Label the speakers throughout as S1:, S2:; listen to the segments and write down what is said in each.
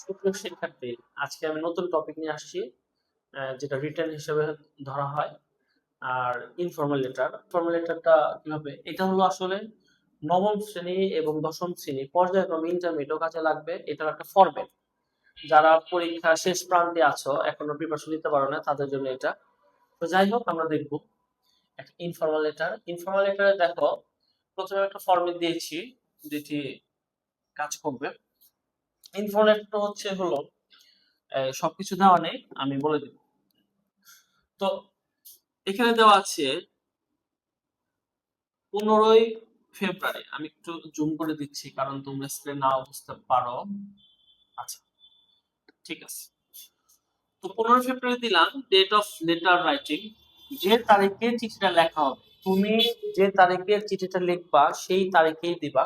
S1: সুপ্রিয় শিক্ষার্থী, আজকে আমি নতুন টপিক নিয়ে আসছি, যেটা রিটেন হিসেবে ধরা হয়। আর ইনফর্মাল লেটারটা কিভাবে, এটা হলো আসলে নবম শ্রেণী এবং দশম শ্রেণী পর্যায়ক্রমে ইন্টারমিডিয়েটও কাজে লাগবে। এটার একটা ফরম্যাট। যারা পরীক্ষা শেষ প্রান্তে আছো, এখনো প্রিপারেশন নিতে পারো না, তাদের জন্য এটা। তো যাই হোক, আমরা দেখবো একটা ইনফর্মাল লেটারে দেখো, প্রথমে একটা ফরম্যাট দিয়েছি যেটি কাজ করবে। ইনফর্মাল লেটার হলো সবকিছু দেওয়া নেই, আমি বলে দিব। তো এখানে দেওয়া আছে 15 ফেব্রুয়ারি। আমি একটু জুম করে দিচ্ছি কারণ তোমরা স্ক্রিন নাও বুঝতে পারো। আচ্ছা, ঠিক আছে। তো 15 ফেব্রুয়ারি দিলাম, ডেট অফ লেটার রাইটিং, যে তারিখে চিঠিটা লেখা হবে। তুমি যে তারিখে চিঠিটা লিখবা সেই তারিখেই দিবা।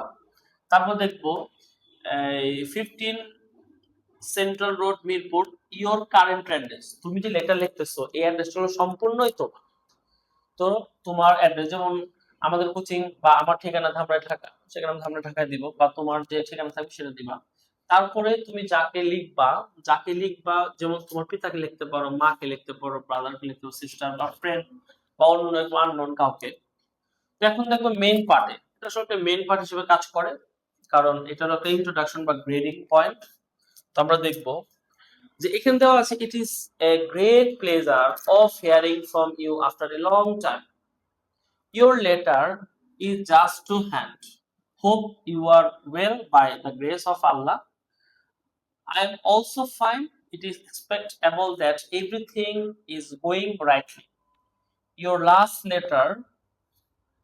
S1: তারপর দেখবো 15 central road, Mirpur, your current address. তুমি যে লেটার লিখতেছো এই অ্যাড্রেসটা হলো সম্পূর্ণই তোমার। তো তোমার অ্যাড্রেস, যেমন আমাদের কোচিং বা আমার ঠিকানা ধামরাই ঢাকা, সেখানে আমি ধামরাই ঢাকায় দিব, বা তোমার যে ঠিকানা থাকবে সেটা দিবা। তারপরে তুমি যাকে লিখবা, যেমন তোমার পিতাকে লিখতে পারো, মাকে লিখতে পারো, ব্রাদারকে লিখতে পারো, সিস্টার বা ফ্রেন্ড বা অন্য আননোন কাউকে। তো এখন দেখবো মেইন পার্টে, এটা আসলে মেইন পার্ট হিসেবে কাজ করে, কারণ এটা হলো একটা ইন্ট্রোডাকশন বা গ্রেডিং পয়েন্ট। তো আমরা দেখবো যে এখানে দেওয়া আছে, it is a great pleasure of hearing from you after a long time. Your letter is just to hand. Hope you are well by the grace of Allah. I am also fine. It is expectable that everything is going rightly. Your last letter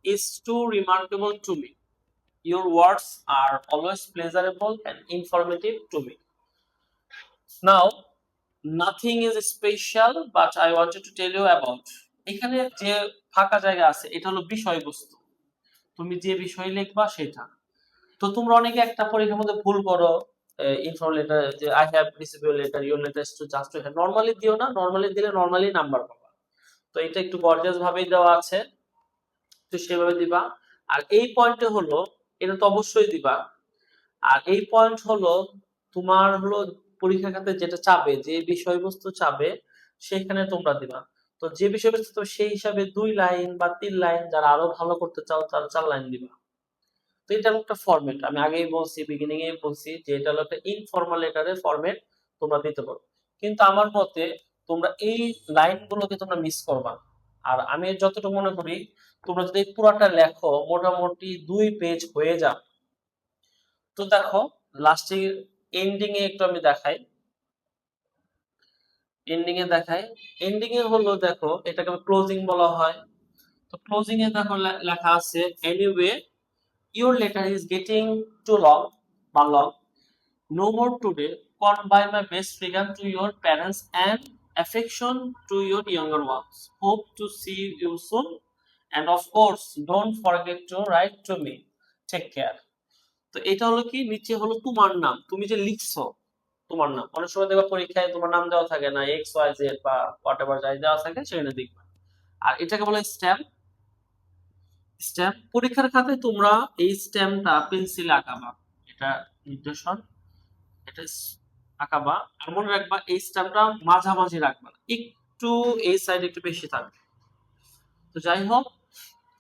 S1: is too remarkable to me. Your words are always pleasurable and informative to me. Now, nothing is special, but I wanted to tell you about. এখানে যে ফাঁকা জায়গা আছে এটা হলো বিষয়বস্তু। তুমি যে বিষয় লিখবা সেটা। তো তোমরা অনেকে একটা পরীক্ষার মধ্যে ভুল করো, ইনফর্ম লেটার যে I have received your letter, your letter is to just to have. Normally দিও না, নরমালি দিলে নরমালি নাম্বার পাবা। তো এটা একটু গর্জিয়াস ভাবেই দেওয়া আছে, তো সেভাবে দিবা। আর এই পয়েন্টে হলো, এটা তো অবশ্যই দিবা। আর এই পয়েন্ট হলো তোমার হলো পরীক্ষা খাতে যেটা চাবে, যে বিষয়বস্তু চাবে সেখানে তোমরা দিবা। তো যে বিষয়বস্তু তো সেই হিসাবে 2 লাইন বা 3 লাইন, যারা আরো ভালো করতে চাও তারা 4 লাইন দিবা। তো এটা একটা ফরম্যাট, আমি আগেই বলছি, বিগিনিং এ বলছি যে এটা হলো একটা ইনফর্মাল লেটারের ফরম্যাট, তোমরা দিতে পারো। কিন্তু আমার মতে তোমরা এই লাইনগুলোকে তোমরা মিস করবা। আর আমি যতটুকু মনে করি, তোমরা যদি পুরাটা লেখো মোটামুটি 2 পেজ হয়ে যাবে। তো দেখো, লাস্টে এন্ডিং এ একটু আমি দেখাই। এন্ডিং এ হলো, দেখো এটাকে ক্লোজিং বলা হয়। তো ক্লোজিং এ দেখো লেখা আছে, anyway your letter is getting too long, long. No more today. Convey my best regards to your parents and affection to your younger ones. Hope to see you soon. And of course, don't forget to write to me. Take care. তো এটা হলো কি, নিচে হলো তোমার নাম, তুমি যে লিখছো তোমার নাম। অনেক সময় দেখবা পরীক্ষায় তোমার নাম দেওয়া থাকে না, এক্স ওয়াই জেড বা হোয়াটএভার যাই দেওয়া থাকে সেখানে দেখবা। আর এটাকে বলে স্ট্যাম্প। পরীক্ষার খাতায় তোমরা এই স্ট্যাম্পটা পেন্সিলে আঁকাবা, এটা নির্দেশন, এটা আঁকাবা। আর মনে রাখবা এই স্ট্যাম্পটা মাঝামাঝি রাখবা না, একটু এই সাইড একটু বেশি থাকবে। তো যাই হোক,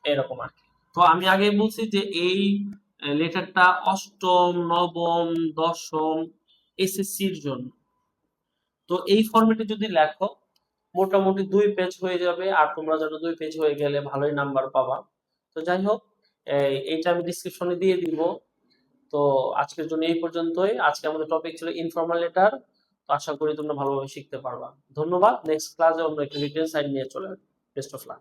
S1: এরকম আর কি। তো আমি আগে বলছি যে এই লেটারটা অষ্টম, নবম, দশম এসএসসির জন্য। তো এই ফরম্যাটে যদি লেখো মোটামুটি 2 পেজ হয়ে যাবে, আর তোমরা যেন 2 পেজ হয়ে গেলে ভালোই নাম্বার পাবা। তো যাই হোক, এইটা আমি ডিসক্রিপশনে দিয়ে দিব। তো আজকের জন্য এই পর্যন্তই। আজকে আমাদের টপিক ছিল ইনফর্মাল লেটার। তো আশা করি তোমরা ভালোভাবে শিখতে পারবা। ধন্যবাদ। নেক্সট ক্লাসে অন্য একটা রিটেন সাইড নিয়ে চলে আসবো। Best of luck.